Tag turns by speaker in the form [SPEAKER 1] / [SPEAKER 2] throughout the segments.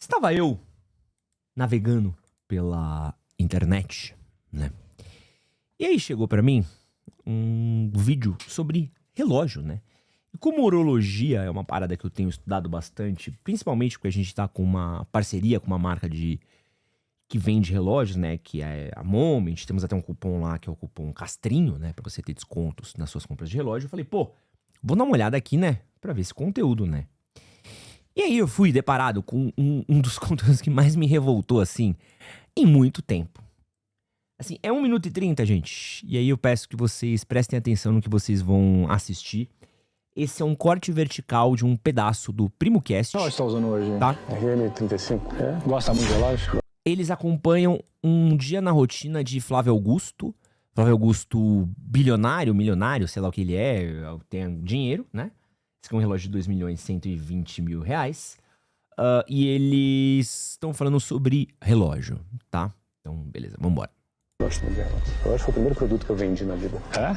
[SPEAKER 1] Estava eu navegando pela internet, né? E aí chegou pra mim um vídeo sobre relógio, né? E como horologia é uma parada que eu tenho estudado bastante, principalmente porque a gente tá com uma parceria com uma marca que vende relógios, né? Que é a Moment. Temos até um cupom lá, que é o cupom Castrinho, né? Pra você ter descontos nas suas compras de relógio. Eu falei, pô, vou dar uma olhada aqui, né? Pra ver esse conteúdo, né? E aí eu fui deparado com um dos conteúdos que mais me revoltou, assim, em muito tempo. Assim, é 1 minuto e 30, gente. E aí eu peço que vocês prestem atenção no que vocês vão assistir. Esse é um corte vertical de um pedaço do PrimoCast.
[SPEAKER 2] Qual você está usando hoje?
[SPEAKER 1] Tá?
[SPEAKER 2] RM35. É? Gosta muito de relógio?
[SPEAKER 1] Eles acompanham um dia na rotina de Flávio Augusto. Flávio Augusto bilionário, milionário, sei lá o que ele é, tem dinheiro, né? Esse aqui é um relógio de 2.120.000 reais. E eles estão falando sobre relógio, tá? Então, beleza, vambora.
[SPEAKER 2] Gosto muito de relógio. Relógio foi o primeiro produto que eu vendi na vida. É?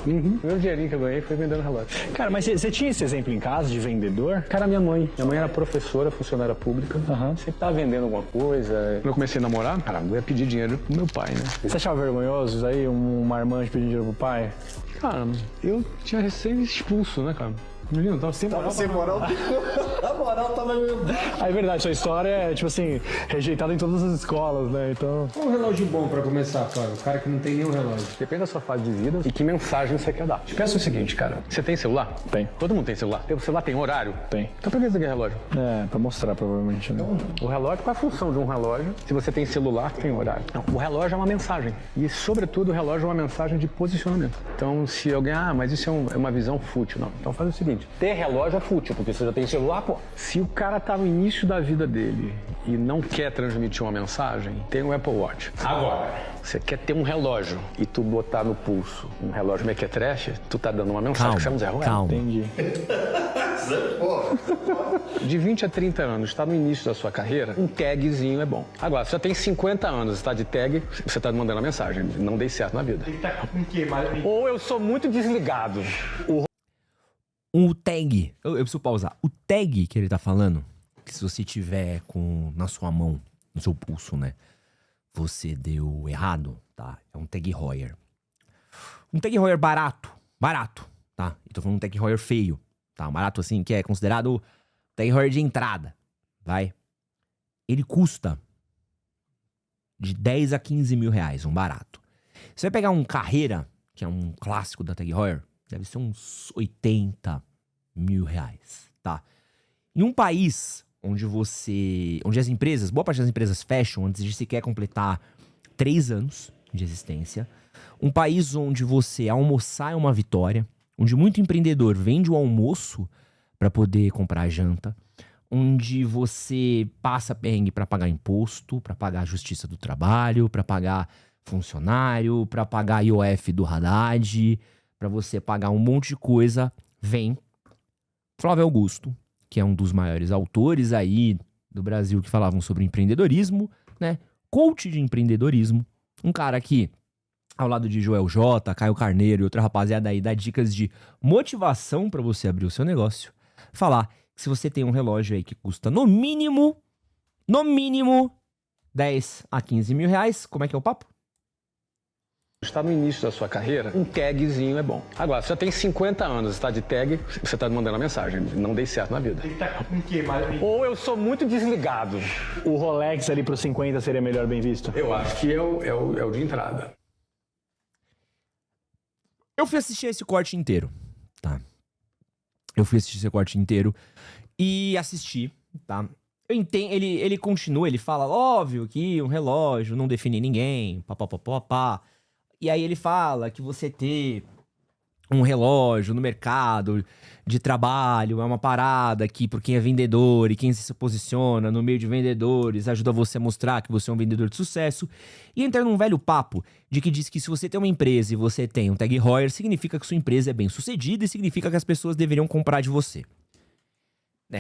[SPEAKER 2] Uhum. O primeiro dinheirinho que eu ganhei foi vendendo relógio.
[SPEAKER 3] Cara, mas você tinha esse exemplo em casa de vendedor?
[SPEAKER 2] Cara, minha mãe. Minha mãe era professora, funcionária pública. Sempre tava vendendo alguma coisa. Quando eu comecei a namorar, cara, eu ia pedir dinheiro pro meu pai, né?
[SPEAKER 3] Você achava vergonhoso aí um marmanjo pedindo dinheiro pro pai?
[SPEAKER 2] Cara, eu tinha recém expulso, né, cara? Menino, tava sem moral.
[SPEAKER 4] Sem moral, a moral tava meio...
[SPEAKER 3] Ah, é verdade, sua história é, tipo assim, rejeitada em todas as escolas, né? Então...
[SPEAKER 5] Qual um relógio bom pra começar, Flávio? O cara que não tem nenhum relógio.
[SPEAKER 2] Depende da sua fase de vida e que mensagem você quer dar. Pensa o seguinte, cara. Você tem celular?
[SPEAKER 3] Tem.
[SPEAKER 2] Todo mundo tem celular. O celular tem horário?
[SPEAKER 3] Tem.
[SPEAKER 2] Então pra que você quer relógio?
[SPEAKER 3] É, pra mostrar, provavelmente, né?
[SPEAKER 2] O relógio, qual é a função de um relógio? Se você tem celular, tem horário. Não, o relógio é uma mensagem. E, sobretudo, o relógio é uma mensagem de posicionamento. Então, se alguém... mas isso é uma visão fútil. Não. Então faz o seguinte. Ter relógio é fútil, porque você já tem celular, pô. Se o cara tá no início da vida dele e não quer transmitir uma mensagem, tem o Apple Watch. Agora, você quer ter um relógio e tu botar no pulso um relógio mequetrefe, tu tá dando uma mensagem que chama Zé Ruela.
[SPEAKER 1] Calma.
[SPEAKER 3] Entendi.
[SPEAKER 2] De 20 a 30 anos, está no início da sua carreira, um tagzinho é bom. Agora, se você tem 50 anos, está de tag, você está mandando a mensagem. Não dei certo na vida. Ou eu sou muito desligado.
[SPEAKER 1] O tag, eu preciso pausar. O tag que ele tá falando, que se você tiver na sua mão, no seu pulso, né? Você deu errado, tá? É um tag Heuer. Um tag Heuer barato, tá? Eu tô falando um tag Heuer feio, tá? Barato assim, que é considerado tag Heuer de entrada, vai? Ele custa de 10 a 15 mil reais, um barato. Você vai pegar um Carreira, que é um clássico da tag Heuer, deve ser uns 80 mil reais, tá? Em um país onde as empresas, boa parte das empresas fecham antes de sequer completar 3 anos de existência, um país onde você almoçar é uma vitória, onde muito empreendedor vende o almoço para poder comprar a janta, onde você passa perrengue para pagar imposto, para pagar a justiça do trabalho, para pagar funcionário, para pagar IOF do Haddad, para você pagar um monte de coisa, vem Flávio Augusto, que é um dos maiores autores aí do Brasil que falavam sobre empreendedorismo, né? Coach de empreendedorismo, um cara que, ao lado de Joel J, Caio Carneiro e outra rapaziada aí, dá dicas de motivação para você abrir o seu negócio, falar que se você tem um relógio aí que custa no mínimo 10 a 15 mil reais, como é que é o papo?
[SPEAKER 2] Está no início da sua carreira, um tagzinho é bom. Agora, se você tem 50 anos, está de tag, você está mandando a mensagem. Não dei certo na vida. Ou eu sou muito desligado.
[SPEAKER 3] O Rolex ali pros 50 seria melhor bem visto?
[SPEAKER 2] Eu acho que é o de entrada.
[SPEAKER 1] Eu fui assistir esse corte inteiro, tá? Eu fui assistir esse corte inteiro e assisti, tá? Eu entendo, ele continua, ele fala, óbvio que um relógio não define ninguém, papapá. E aí ele fala que você ter um relógio no mercado de trabalho é uma parada que, por quem é vendedor e quem se posiciona no meio de vendedores, ajuda você a mostrar que você é um vendedor de sucesso. E entra num velho papo de que diz que se você tem uma empresa e você tem um tag Heuer, significa que sua empresa é bem sucedida e significa que as pessoas deveriam comprar de você.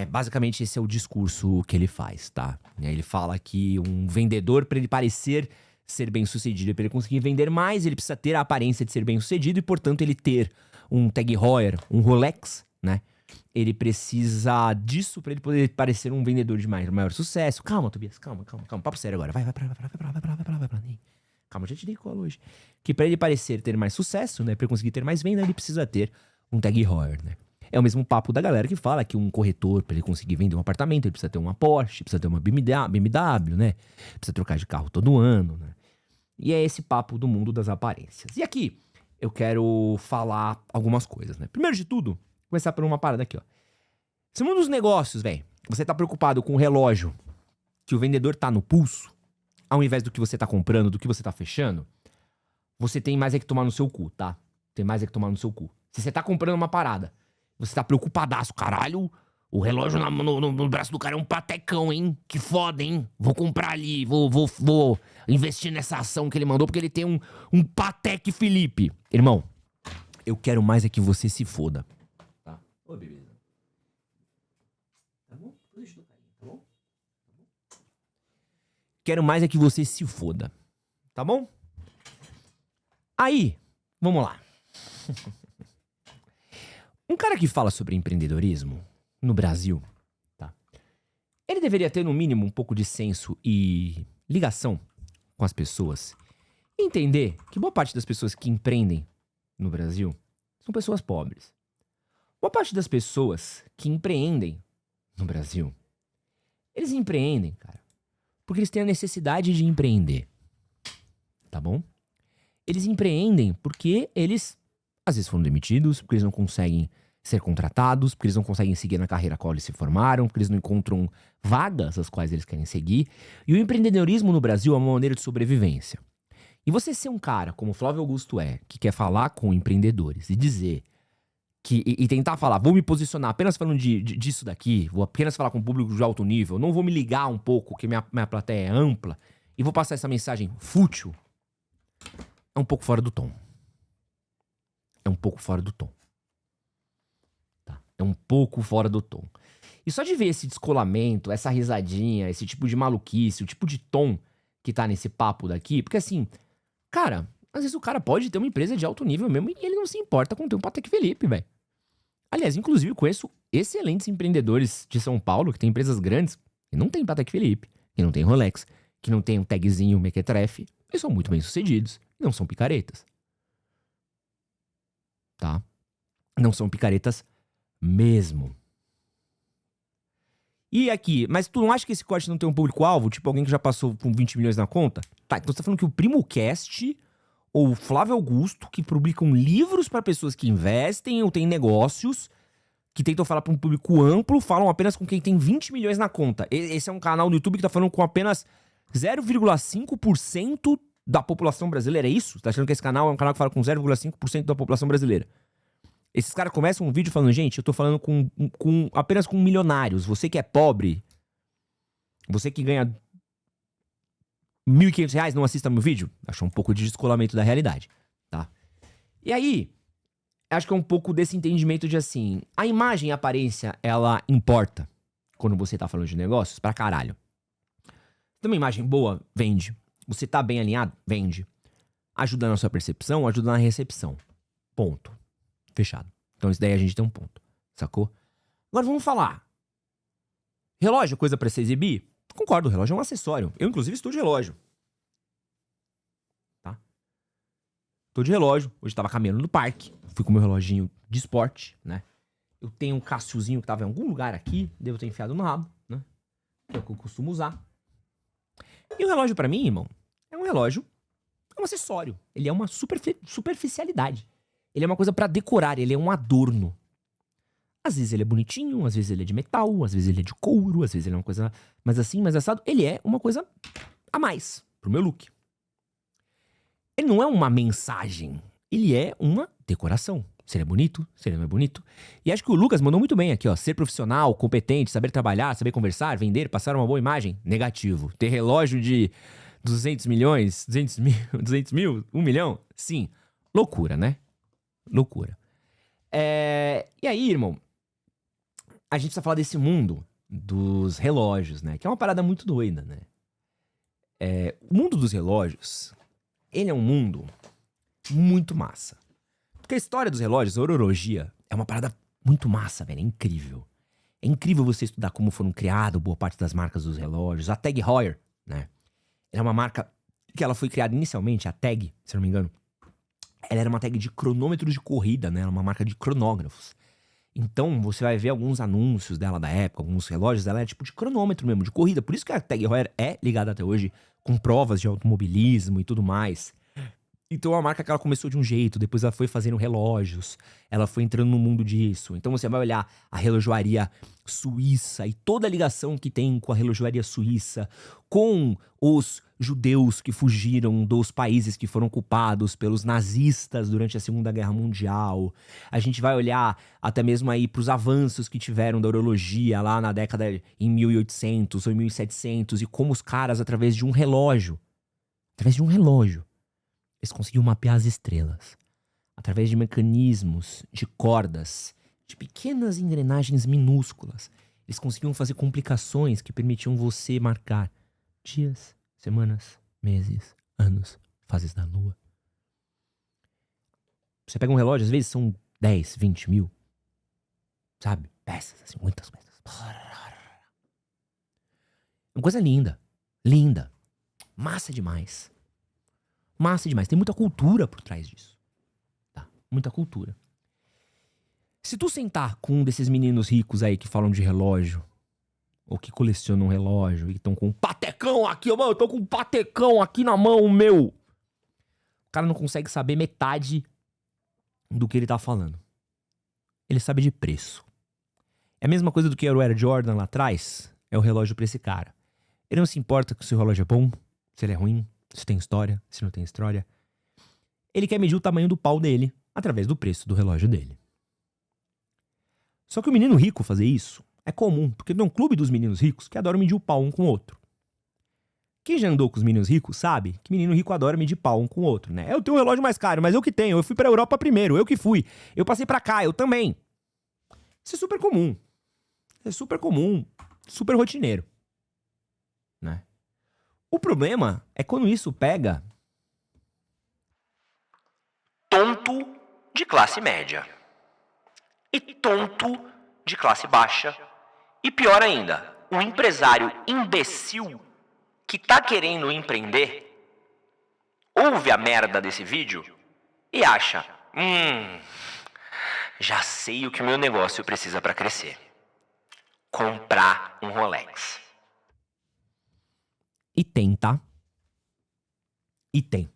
[SPEAKER 1] Basicamente esse é o discurso que ele faz, tá? Ele fala que um vendedor, para ele parecer ser bem sucedido, para ele conseguir vender mais, ele precisa ter a aparência de ser bem sucedido e, portanto, ele ter um tag Heuer, um Rolex, né? Ele precisa disso pra ele poder parecer um vendedor de maior sucesso. Calma, Tobias, calma. Papo sério agora. Vai pra lá. Calma, eu já te dei cola hoje. Que pra ele parecer ter mais sucesso, né? Pra ele conseguir ter mais venda, ele precisa ter um tag heuer, né? É o mesmo papo da galera que fala que um corretor, pra ele conseguir vender um apartamento, ele precisa ter uma Porsche, precisa ter uma BMW, né? Precisa trocar de carro todo ano, né? E é esse papo do mundo das aparências. E aqui, eu quero falar algumas coisas, né? Primeiro de tudo, começar por uma parada aqui, ó. Se no mundo dos negócios, velho, você tá preocupado com o relógio que o vendedor tá no pulso, ao invés do que você tá comprando, do que você tá fechando, você tem mais é que tomar no seu cu, tá? Tem mais é que tomar no seu cu. Se você tá comprando uma parada, você tá preocupadaço, caralho, o relógio no braço do cara é um patecão, hein? Que foda, hein? Vou comprar ali, vou investir nessa ação que ele mandou, porque ele tem um Patek Philippe. Irmão, eu quero mais é que você se foda. Tá? Ô, beleza. Tá bom? Deixa eu tocar aí, tá bom? Quero mais é que você se foda. Tá bom? Aí, vamos lá. Um cara que fala sobre empreendedorismo no Brasil, tá? Ele deveria ter, no mínimo, um pouco de senso e ligação com as pessoas. E entender que boa parte das pessoas que empreendem no Brasil são pessoas pobres. Boa parte das pessoas que empreendem no Brasil, eles empreendem, cara, porque eles têm a necessidade de empreender. Tá bom? Eles empreendem porque eles, às vezes, foram demitidos, porque eles não conseguem ser contratados, porque eles não conseguem seguir na carreira a qual eles se formaram, porque eles não encontram vagas as quais eles querem seguir. E o empreendedorismo no Brasil é uma maneira de sobrevivência. E você ser um cara, como o Flávio Augusto é, que quer falar com empreendedores e dizer que, e tentar falar, vou me posicionar apenas falando disso daqui, vou apenas falar com o público de alto nível, não vou me ligar um pouco, que minha plateia é ampla, e vou passar essa mensagem fútil, é um pouco fora do tom. É um pouco fora do tom. Tá? É um pouco fora do tom. E só de ver esse descolamento, essa risadinha, esse tipo de maluquice, o tipo de tom que tá nesse papo daqui, porque assim, cara, às vezes o cara pode ter uma empresa de alto nível mesmo e ele não se importa com ter um Patek Philippe, velho. Aliás, inclusive, eu conheço excelentes empreendedores de São Paulo que têm empresas grandes que não tem Patek Philippe, que não tem Rolex, que não tem um tagzinho Mequetrefe, e são muito bem sucedidos. Não são picaretas. Tá? Não são picaretas mesmo. E aqui, mas tu não acha que esse corte não tem um público-alvo? Tipo, alguém que já passou com 20 milhões na conta? Tá, então você tá falando que o PrimoCast ou o Flávio Augusto, que publicam livros para pessoas que investem ou têm negócios, que tentam falar para um público amplo, falam apenas com quem tem 20 milhões na conta. Esse é um canal no YouTube que tá falando com apenas 0,5% da população brasileira, é isso? Você tá achando que esse canal é um canal que fala com 0,5% da população brasileira? Esses caras começam um vídeo falando, gente, eu tô falando apenas com milionários. Você que é pobre, você que ganha R$1.500, não assista meu vídeo? Acho um pouco de descolamento da realidade, tá? E aí, acho que é um pouco desse entendimento de assim, a imagem e a aparência, ela importa quando você tá falando de negócios pra caralho. Tem uma imagem boa, vende. Você tá bem alinhado? Vende. Ajuda na sua percepção, ajuda na recepção. Ponto. Fechado. Então isso daí a gente tem um ponto. Sacou? Agora vamos falar. Relógio é coisa pra se exibir? Concordo, o relógio é um acessório. Eu, inclusive, estou de relógio. Tá? Tô de relógio. Hoje tava caminhando no parque. Fui com meu reloginho de esporte, né? Eu tenho um Cassiozinho que tava em algum lugar aqui. Devo ter enfiado no rabo, né? Que é o que eu costumo usar. E o relógio pra mim, irmão, é um relógio, é um acessório. Ele é uma superficialidade. Ele é uma coisa pra decorar, ele é um adorno. Às vezes ele é bonitinho, às vezes ele é de metal, às vezes ele é de couro, às vezes ele é uma coisa mais assim, mais assado. Ele é uma coisa a mais pro meu look. Ele não é uma mensagem, ele é uma decoração. Se ele é bonito, se ele não é bonito. E acho que o Lucas mandou muito bem aqui, ó. Ser profissional, competente, saber trabalhar, saber conversar, vender, passar uma boa imagem. Negativo. Ter relógio de 200 milhões, 200 mil, 1 milhão? Sim. Loucura, né? Loucura. E aí, irmão, a gente precisa falar desse mundo dos relógios, né? Que é uma parada muito doida, né? O mundo dos relógios, ele é um mundo muito massa. Porque a história dos relógios, a horologia, é uma parada Muito massa, velho. É incrível. É incrível você estudar como foram criadas boa parte das marcas dos relógios. A Tag Heuer, né? Ela é uma marca que ela foi criada inicialmente, a Tag, se não me engano. Ela era uma tag de cronômetros de corrida, né? Era uma marca de cronógrafos. Então, você vai ver alguns anúncios dela da época, alguns relógios dela, é tipo de cronômetro mesmo, de corrida. Por isso que a Tag Heuer é ligada até hoje com provas de automobilismo e tudo mais. Então, a marca que ela começou de um jeito, depois ela foi fazendo relógios, ela foi entrando no mundo disso. Então, você vai olhar a relojoaria suíça e toda a ligação que tem com a relojoaria suíça, com os judeus que fugiram dos países que foram ocupados pelos nazistas durante a Segunda Guerra Mundial. A gente vai olhar até mesmo aí para os avanços que tiveram da urologia lá na década em 1800 ou 1700 e como os caras, através de um relógio, eles conseguiam mapear as estrelas. Através de mecanismos, de cordas, de pequenas engrenagens minúsculas. Eles conseguiam fazer complicações que permitiam você marcar dias, semanas, meses, anos, fases da lua. Você pega um relógio, às vezes são 10, 20 mil. Sabe? Peças, assim, muitas peças. Uma coisa linda. Linda. Massa demais. Massa demais. Tem muita cultura por trás disso. Tá? Muita cultura. Se tu sentar com um desses meninos ricos aí que falam de relógio, ou que colecionam relógio, e estão com um patecão aqui, mano, eu tô com um patecão aqui na mão, meu. O cara não consegue saber metade do que ele tá falando. Ele sabe de preço. É a mesma coisa do que era o Air Jordan lá atrás, é o relógio pra esse cara. Ele não se importa que o seu relógio é bom, se ele é ruim, se tem história, se não tem história. Ele quer medir o tamanho do pau dele através do preço do relógio dele. Só que o menino rico fazer isso é comum, porque tem um clube dos meninos ricos que adoram medir o pau um com o outro. Quem já andou com os meninos ricos sabe que menino rico adora medir pau um com o outro, né? Eu tenho um relógio mais caro, mas eu que tenho. Eu fui pra Europa primeiro, eu que fui. Eu passei pra cá, eu também. Isso é super comum. É super comum, super rotineiro, né? O problema é quando isso pega tonto de classe média e tonto de classe baixa e pior ainda, um empresário imbecil que tá querendo empreender ouve a merda desse vídeo e acha, já sei o que o meu negócio precisa para crescer. Comprar um Rolex. E tem, tá? E tem.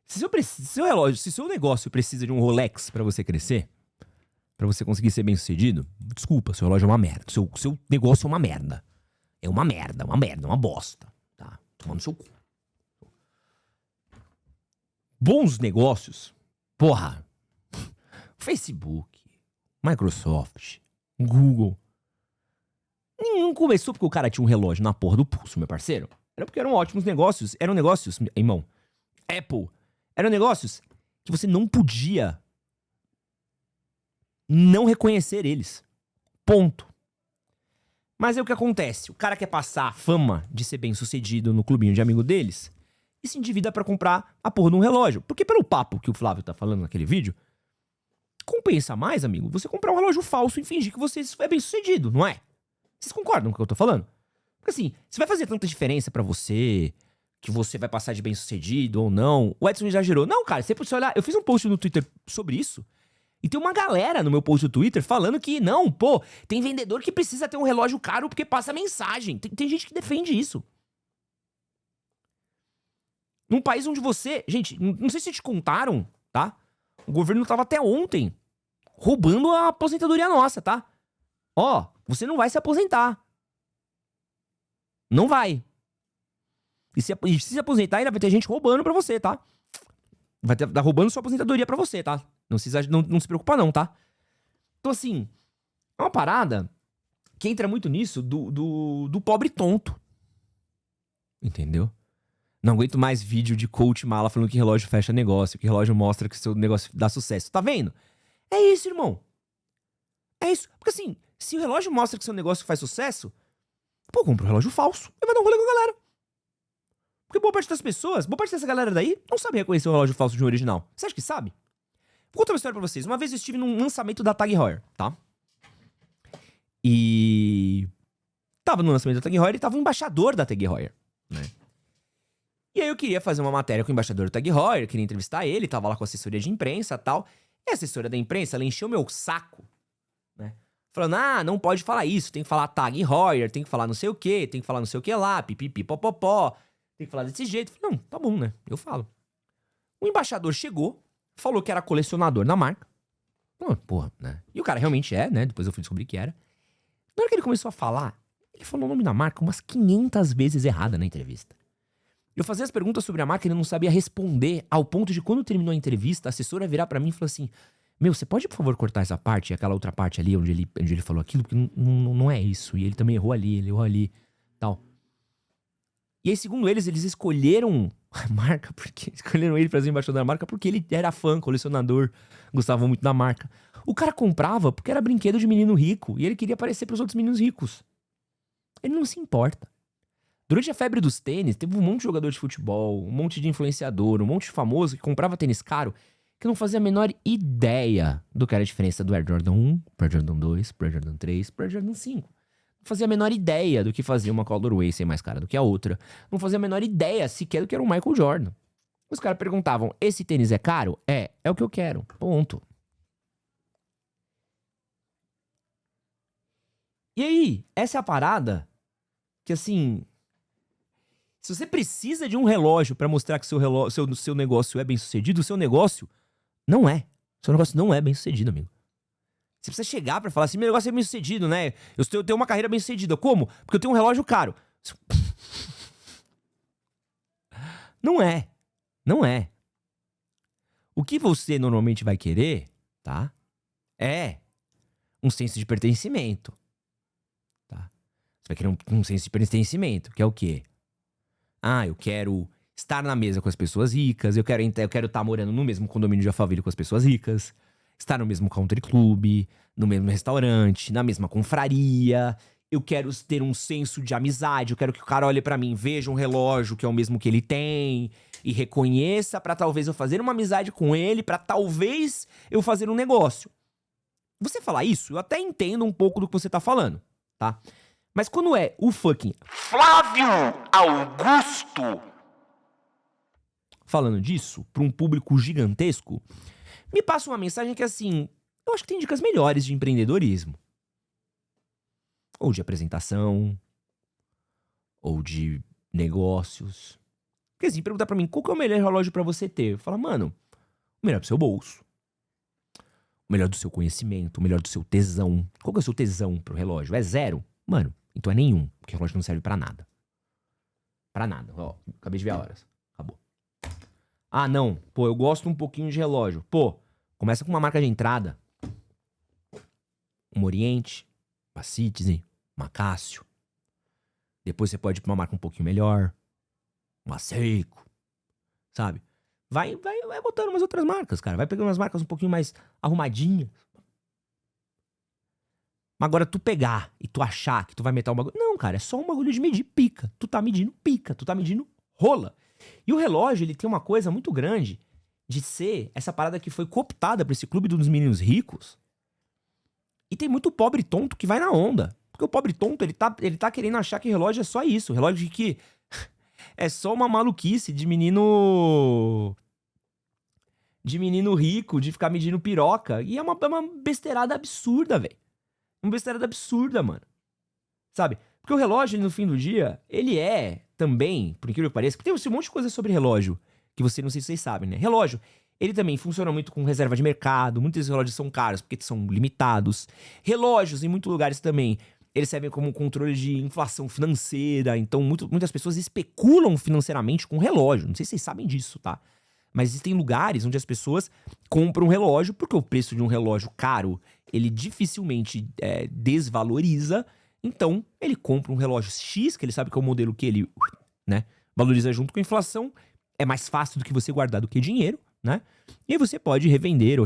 [SPEAKER 1] Se seu negócio precisa de um Rolex pra você crescer, pra você conseguir ser bem sucedido, desculpa, seu relógio é uma merda. Seu negócio é uma merda. É uma merda, uma bosta. Tá? Tomando seu cu. Bons negócios, porra. Facebook, Microsoft, Google. Nenhum começou porque o cara tinha um relógio na porra do pulso, meu parceiro. Era porque eram ótimos negócios. Eram negócios, irmão. Apple. Eram negócios que você não podia não reconhecer eles. Ponto. Mas aí o que acontece? O cara quer passar a fama de ser bem sucedido no clubinho de amigo deles e se endivida pra comprar a porra de um relógio. Porque pelo papo que o Flávio tá falando naquele vídeo, compensa mais, amigo, você comprar um relógio falso e fingir que você é bem sucedido, não é? Vocês concordam com o que eu tô falando? Porque assim, se vai fazer tanta diferença pra você, que você vai passar de bem sucedido ou não, o Edson exagerou. Não, cara, você pode olhar, eu fiz um post no Twitter sobre isso, e tem uma galera no meu post do Twitter falando que, não, pô, tem vendedor que precisa ter um relógio caro porque passa mensagem. Tem gente que defende isso. Num país onde você... Gente, não sei se te contaram, tá? O governo tava até ontem roubando a aposentadoria nossa, tá? Ó, você não vai se aposentar. Não vai. E se se aposentar, ainda vai ter gente roubando pra você, tá? Vai tá roubando sua aposentadoria pra você, tá? Não se preocupa não, tá? Então, assim, é uma parada que entra muito nisso do pobre tonto. Entendeu? Não aguento mais vídeo de coach mala falando que relógio fecha negócio, que relógio mostra que seu negócio dá sucesso. Tá vendo? É isso, irmão. É isso. Porque assim, se o relógio mostra que seu negócio faz sucesso, pô, compra um relógio falso e vai dar um rolê com a galera. Porque boa parte das pessoas, boa parte dessa galera daí, não sabe reconhecer o relógio falso de um original. Você acha que sabe? Vou contar uma história pra vocês. Uma vez eu estive num lançamento da Tag Heuer, tá? E... tava no lançamento da Tag Heuer e tava o embaixador da Tag Heuer, né? E aí eu queria fazer uma matéria com o embaixador do Tag Heuer, queria entrevistar ele, tava lá com a assessoria de imprensa e tal. E a assessoria da imprensa, ela encheu meu saco, né? Falando, não pode falar isso, tem que falar Tag Heuer, tem que falar não sei o que, tem que falar não sei o que lá, pipipi, popopó, tem que falar desse jeito. Eu falei, não, tá bom, né? Eu falo. O embaixador chegou, falou que era colecionador da marca. Porra, né? E o cara realmente é, né? Depois eu fui descobrir que era. Na hora que ele começou a falar, ele falou o nome da marca umas 500 vezes errada na entrevista. Eu fazia as perguntas sobre a marca e ele não sabia responder, ao ponto de quando terminou a entrevista, a assessora virar pra mim e falou assim, meu, você pode, por favor, cortar essa parte e aquela outra parte ali onde ele falou aquilo, porque não é isso. E ele também errou ali, tal. E aí, segundo eles escolheram a marca, porque escolheram ele pra ser embaixador da marca porque ele era fã, colecionador, gostava muito da marca. O cara comprava porque era brinquedo de menino rico e ele queria aparecer pros outros meninos ricos. Ele não se importa. Durante a febre dos tênis, teve um monte de jogador de futebol, um monte de influenciador, um monte de famoso que comprava tênis caro que não fazia a menor ideia do que era a diferença do Air Jordan 1 pro Air Jordan 2, pro Air Jordan 3, pro Air Jordan 5. Não fazia a menor ideia do que fazia uma Colorway ser mais cara do que a outra. Não fazia a menor ideia sequer do que era o Michael Jordan. Os caras perguntavam, esse tênis é caro? É o que eu quero. Ponto. E aí, essa é a parada que, assim, se você precisa de um relógio pra mostrar que seu negócio é bem sucedido, o seu negócio não é. Seu negócio não é bem sucedido, amigo. Você precisa chegar pra falar assim, meu negócio é bem sucedido, né? Eu tenho uma carreira bem sucedida. Como? Porque eu tenho um relógio caro. Não é. Não é. O que você normalmente vai querer, tá? É um senso de pertencimento. Tá? Você vai querer um senso de pertencimento, que é o quê? Eu quero estar na mesa com as pessoas ricas, eu quero estar morando no mesmo condomínio de Alphaville com as pessoas ricas, estar no mesmo country club, no mesmo restaurante, na mesma confraria. Eu quero ter um senso de amizade, eu quero que o cara olhe pra mim, veja um relógio que é o mesmo que ele tem e reconheça pra talvez eu fazer uma amizade com ele, pra talvez eu fazer um negócio. Você falar isso, eu até entendo um pouco do que você tá falando, tá? Mas quando é o fucking Flávio Augusto falando disso pra um público gigantesco, me passa uma mensagem que, assim, eu acho que tem dicas melhores de empreendedorismo. Ou de apresentação. Ou de negócios. Porque, assim, perguntar pra mim, qual que é o melhor relógio pra você ter? Eu falo, mano, o melhor do seu bolso. O melhor do seu conhecimento, o melhor do seu tesão. Qual que é o seu tesão pro relógio? É 0? Mano, então é nenhum, porque o relógio não serve pra nada. Pra nada. Ó, acabei de ver a horas. Acabou. Não. Pô, eu gosto um pouquinho de relógio. Pô, começa com uma marca de entrada. Uma Oriente, uma Citizen, uma Casio. Depois você pode ir pra uma marca um pouquinho melhor. Uma Seiko. Sabe? Vai botando umas outras marcas, cara. Vai pegando umas marcas um pouquinho mais arrumadinhas. Mas agora tu pegar e tu achar que tu vai meter um bagulho... Não, cara, é só um bagulho de medir pica. Tu tá medindo pica, tu tá medindo rola. E o relógio, ele tem uma coisa muito grande de ser essa parada que foi cooptada pra esse clube dos meninos ricos. E tem muito pobre tonto que vai na onda. Porque o pobre tonto, ele tá querendo achar que relógio é só isso. Relógio de que é só uma maluquice de menino... de menino rico, de ficar medindo piroca. E é uma besteirada absurda, velho. Uma besteirada absurda, mano. Sabe? Porque o relógio, no fim do dia, ele é também, por incrível que pareça, porque tem um monte de coisa sobre relógio que você, não sei se vocês sabem, né? Relógio, ele também funciona muito com reserva de mercado. Muitos relógios são caros porque são limitados. Relógios, em muitos lugares também, eles servem como controle de inflação financeira. Então, muitas pessoas especulam financeiramente com relógio. Não sei se vocês sabem disso, tá? Mas existem lugares onde as pessoas compram um relógio porque o preço de um relógio caro, ele dificilmente desvaloriza. Então, ele compra um relógio X, que ele sabe que é o modelo que ele, né, valoriza junto com a inflação. É mais fácil do que você guardar do que dinheiro, né? E aí você pode revender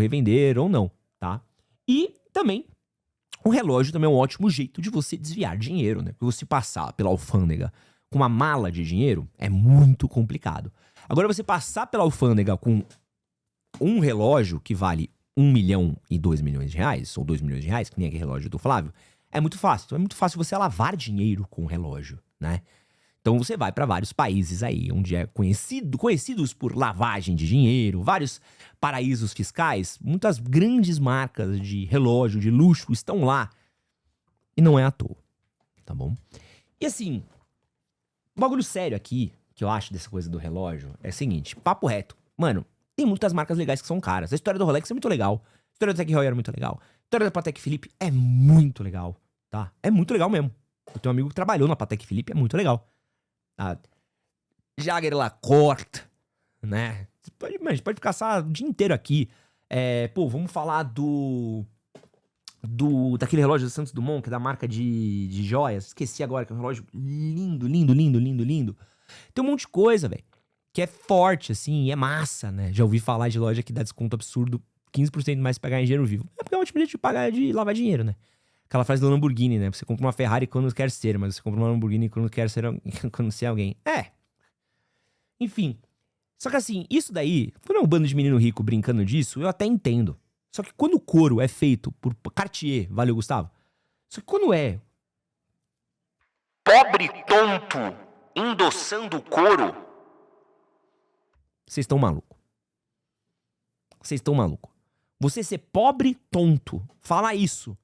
[SPEAKER 1] ou não, tá? E também, o relógio também é um ótimo jeito de você desviar dinheiro, né? Porque você passar pela alfândega com uma mala de dinheiro é muito complicado. Agora, você passar pela alfândega com um relógio que vale 1 milhão e 2 milhões de reais, ou 2 milhões de reais, que nem aquele relógio do Flávio, é muito fácil. Então é muito fácil você lavar dinheiro com o relógio, né? Então você vai para vários países aí, onde é conhecidos por lavagem de dinheiro, vários paraísos fiscais, muitas grandes marcas de relógio, de luxo, estão lá. E não é à toa, tá bom? E assim, um bagulho sério aqui, que eu acho dessa coisa do relógio, é o seguinte, papo reto. Mano, tem muitas marcas legais que são caras. A história do Rolex é muito legal. A história do Tag Heuer é muito legal. A história da Patek Philippe é muito legal, tá? É muito legal mesmo. Eu tenho um amigo que trabalhou na Patek Philippe, é muito legal. A Jaeger LaCoste, né? A gente pode ficar o dia inteiro aqui. Vamos falar daquele relógio do Santos Dumont, que é da marca de joias. Esqueci agora, que é um relógio lindo, lindo, lindo, lindo, lindo. Tem um monte de coisa, velho, que é forte, assim, e é massa, né? Já ouvi falar de loja que dá desconto absurdo, 15% mais pra pagar em dinheiro vivo. É porque é uma tipo de lavar dinheiro, né? Aquela frase do Lamborghini, né? Você compra uma Ferrari quando quer ser, mas você compra uma Lamborghini quando quer ser, quando ser alguém. Enfim. Só que assim, isso daí, quando é um bando de menino rico brincando disso, eu até entendo. Só que quando o couro é feito por Cartier, valeu, Gustavo? Só que quando é pobre tonto endossando o couro, vocês estão malucos. Vocês estão malucos. Você ser pobre tonto, falar isso.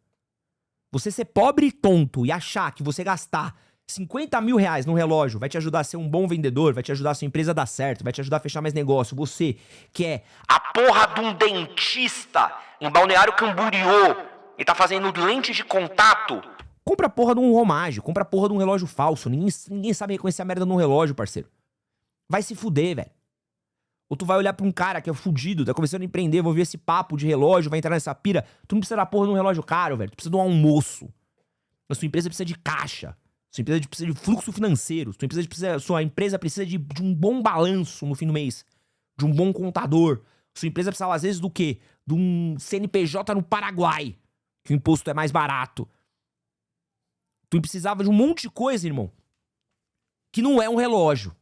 [SPEAKER 1] Você ser pobre e tonto e achar que você gastar 50 mil reais num relógio vai te ajudar a ser um bom vendedor, vai te ajudar a sua empresa a dar certo, vai te ajudar a fechar mais negócio. Você que é a porra de um dentista em Balneário Camboriú e tá fazendo lentes de contato, compra a porra de um romágio, compra a porra de um relógio falso. Ninguém sabe reconhecer a merda num relógio, parceiro. Vai se fuder, velho. Ou tu vai olhar pra um cara que é fudido, tá começando a empreender, vai ouvir esse papo de relógio, vai entrar nessa pira. Tu não precisa da porra de um relógio caro, velho. Tu precisa de um almoço. A sua empresa precisa de caixa. Sua empresa precisa de fluxo financeiro. Sua empresa precisa de um bom balanço no fim do mês. De um bom contador. Sua empresa precisa, às vezes, do quê? De um CNPJ no Paraguai. Que o imposto é mais barato. Tu precisava de um monte de coisa, irmão. Que não é um relógio.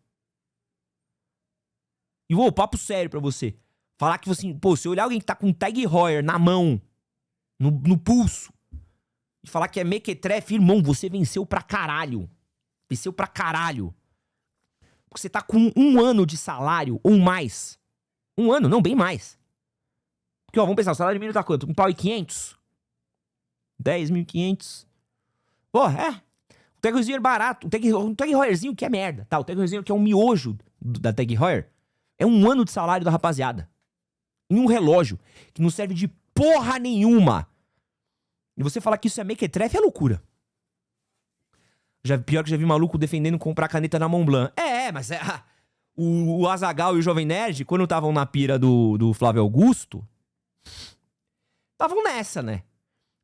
[SPEAKER 1] E, papo sério pra você. Falar que você, se olhar alguém que tá com um Tag Heuer na mão, no pulso, e falar que é mequetrefe, irmão, você venceu pra caralho. Venceu pra caralho. Porque você tá com 1 ano de salário ou mais. 1 ano, não, bem mais. Porque, vamos pensar, o salário mínimo tá quanto? 1.500? 10.500? O Tag Heuer barato. O Tag Heuerzinho que é merda, tá? O Tag Heuerzinho que é um miojo da Tag Heuer. É 1 ano de salário da rapaziada. Em um relógio que não serve de porra nenhuma. E você falar que isso é mequetrefe é loucura. Pior que já vi maluco defendendo comprar caneta na Montblanc. Mas o Azaghal e o Jovem Nerd, quando estavam na pira do Flávio Augusto, estavam nessa, né?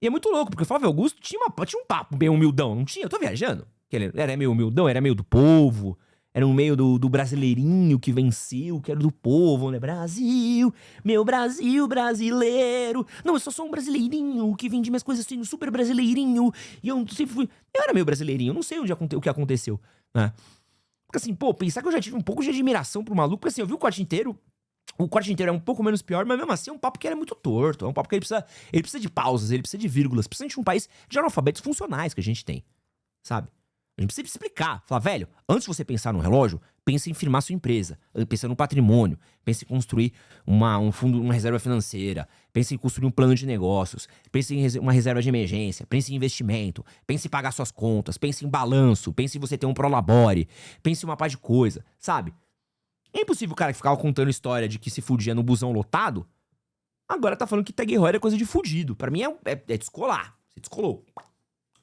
[SPEAKER 1] E é muito louco, porque o Flávio Augusto tinha um papo bem humildão, não tinha? Eu tô viajando. Ele era meio humildão, era meio do povo. Era no meio do brasileirinho que venceu, que era do povo, né? Brasil, meu Brasil brasileiro. Não, eu só sou um brasileirinho que vende minhas coisas assim, super brasileirinho. E eu sempre fui... Eu era meio brasileirinho, eu não sei o que aconteceu, né? Porque assim, pensar que eu já tive um pouco de admiração pro maluco, porque assim, eu vi o corte inteiro. O corte inteiro é um pouco menos pior, mas mesmo assim é um papo que era muito torto. É um papo que ele precisa de pausas, ele precisa de vírgulas. Principalmente num país de analfabetos funcionais que a gente tem, sabe? A gente precisa explicar. Falar, velho, antes de você pensar no relógio, pense em firmar sua empresa. Pense no patrimônio. Pense em construir um fundo, uma reserva financeira. Pense em construir um plano de negócios. Pense em uma reserva de emergência. Pense em investimento. Pense em pagar suas contas. Pense em balanço. Pense em você ter um prolabore. Pense em uma par de coisa, sabe? É impossível o cara que ficava contando história de que se fudia no busão lotado, agora tá falando que Tag Heuer é coisa de fudido. Pra mim é descolar. Você descolou.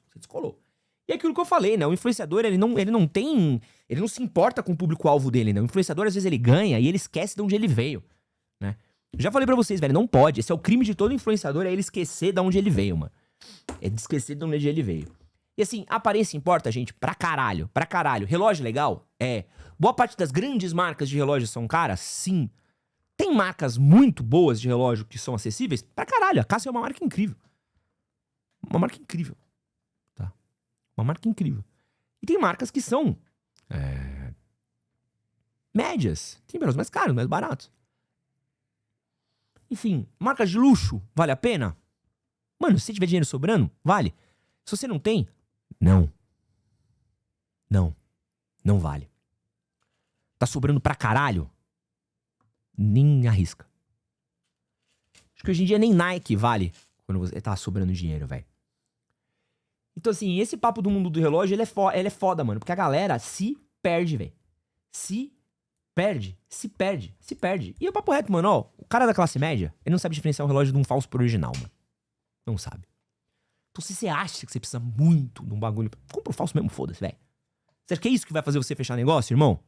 [SPEAKER 1] Você descolou. E é aquilo que eu falei, né? O influenciador, ele não se importa com o público-alvo dele, né? O influenciador, às vezes, ele ganha e ele esquece de onde ele veio, né? Já falei pra vocês, velho, não pode. Esse é o crime de todo influenciador, é ele esquecer de onde ele veio, mano. É de esquecer de onde ele veio. E assim, a aparência importa, gente, pra caralho. Pra caralho. Relógio legal? É. Boa parte das grandes marcas de relógio são caras? Sim. Tem marcas muito boas de relógio que são acessíveis? Pra caralho. A Casio é uma marca incrível. Uma marca incrível. Uma marca incrível. E tem marcas que são médias. Tem relógios mais caros, mais baratos. Enfim, marcas de luxo, vale a pena? Mano, se você tiver dinheiro sobrando, vale. Se você não tem, não. Não vale. Tá sobrando pra caralho? Nem arrisca. Acho que hoje em dia nem Nike vale quando você tá sobrando dinheiro, velho. Então, assim, esse papo do mundo do relógio, ele é foda, mano. Porque a galera se perde, velho. Se perde. E é o papo reto, mano, ó. O cara da classe média, ele não sabe diferenciar um relógio de um falso pro original, mano. Não sabe. Então, se você acha que você precisa muito de um bagulho, compra o falso mesmo, foda-se, velho. Você acha que é isso que vai fazer você fechar negócio, irmão?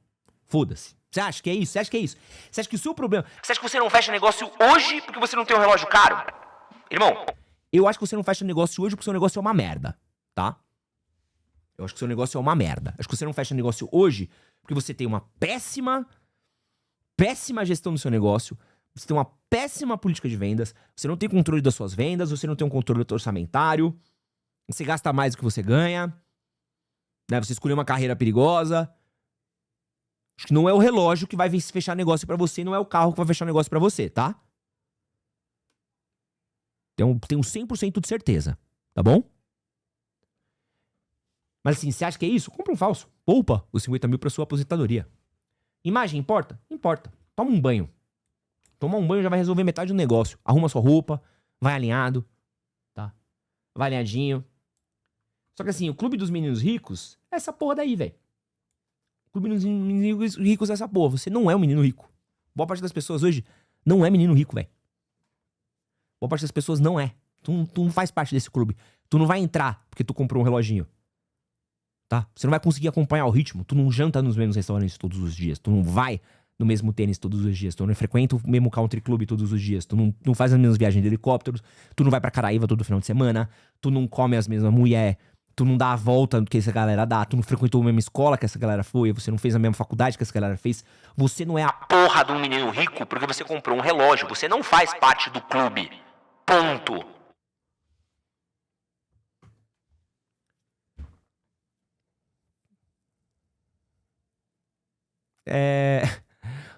[SPEAKER 1] Foda-se. Você acha que é isso? Você acha que o seu problema... Você acha que você não fecha negócio hoje porque você não tem um relógio caro? Irmão, eu acho que você não fecha negócio hoje porque o seu negócio é uma merda, tá? Eu acho que o seu negócio é uma merda. Acho que você não fecha negócio hoje porque você tem uma péssima gestão do seu negócio, você tem uma péssima política de vendas, você não tem controle das suas vendas, você não tem um controle orçamentário, você gasta mais do que você ganha, né? Você escolheu uma carreira perigosa. Acho que não é o relógio que vai fechar negócio pra você, não é o carro que vai fechar negócio pra você, tá? Tenho 100% de certeza, tá bom? Mas assim, você acha que é isso? Compra um falso. Poupa os 50 mil pra sua aposentadoria. Imagem importa? Importa. Toma um banho. Tomar um banho já vai resolver metade do negócio. Arruma sua roupa, vai alinhado, tá? Vai alinhadinho. Só que assim, o clube dos meninos ricos é essa porra daí, velho. O clube dos meninos ricos é essa porra. Você não é um menino rico. Boa parte das pessoas hoje não é menino rico, velho. Boa parte das pessoas não é. Tu não faz parte desse clube. Tu não vai entrar porque tu comprou um reloginho. Tá? Você não vai conseguir acompanhar o ritmo. Tu não janta nos mesmos restaurantes todos os dias. Tu não vai no mesmo tênis todos os dias. Tu não frequenta o mesmo country club todos os dias. Tu não faz as mesmas viagens de helicópteros. Tu não vai pra Caraíva todo final de semana. Tu não come as mesmas mulheres. Tu não dá a volta do que essa galera dá. Tu não frequentou a mesma escola que essa galera foi. Você não fez a mesma faculdade que essa galera fez. Você não é a porra de um menino rico porque você comprou um relógio. Você não faz parte do clube. Ponto.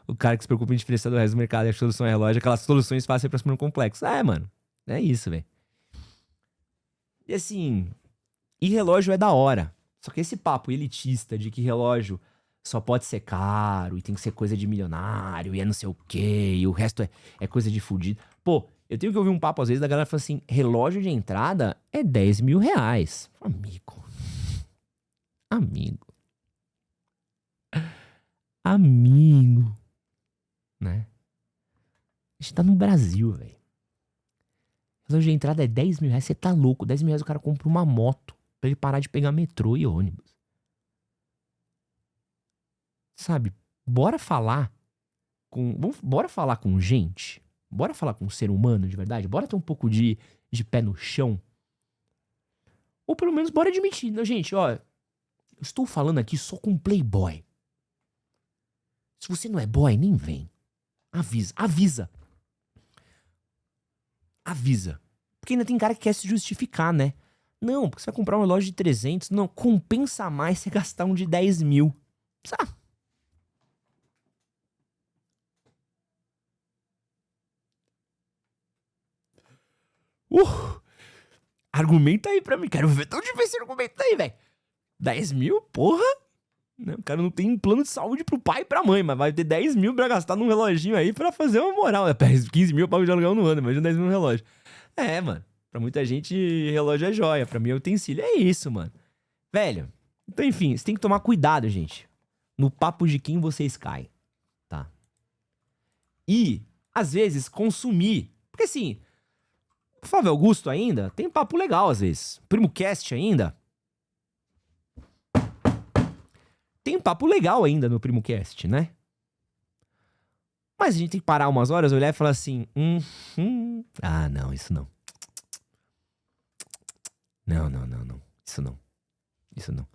[SPEAKER 1] O cara que se preocupa em diferenciar do resto do mercado e a solução é relógio, aquelas soluções fáceis pra cima do complexo. Mano. É isso, velho. E assim... E relógio é da hora. Só que esse papo elitista de que relógio só pode ser caro e tem que ser coisa de milionário e é não sei o quê e o resto é coisa de fudido. Pô, eu tenho que ouvir um papo às vezes da galera falando assim, relógio de entrada é 10 mil reais. Amigo. Né? A gente tá no Brasil, velho. Relógio de entrada é 10 mil reais. Você tá louco. 10 mil reais o cara compra uma moto pra ele parar de pegar metrô e ônibus. Sabe? Bora falar com gente. Bora falar com um ser humano de verdade. Bora ter um pouco de pé no chão. Ou pelo menos bora admitir. Não, gente, ó. Eu estou falando aqui só com playboy. Se você não é boy, nem vem. Avisa. Porque ainda tem cara que quer se justificar, né? Não, porque você vai comprar um relógio de 300. Não, compensa mais você gastar um de 10 mil. Sabe? Argumenta aí pra mim. Quero ver tão difícil esse argumento aí, velho. 10 mil, porra. O cara não tem plano de saúde pro pai e pra mãe, mas vai ter 10 mil pra gastar num reloginho aí pra fazer uma moral. 15 mil eu pago de aluguel no ano, imagina 10 mil no relógio. Mano. Pra muita gente, relógio é joia. Pra mim, utensílio é isso, mano. Velho. Então, enfim, você tem que tomar cuidado, gente. No papo de quem vocês caem. Tá? E, às vezes, consumir. Porque, assim, o Flávio Augusto ainda tem papo legal, às vezes. Primo Cast ainda. Tem papo legal ainda no Primo Cast, né? Mas a gente tem que parar umas horas, olhar e falar assim... não, isso não. Não. Isso não.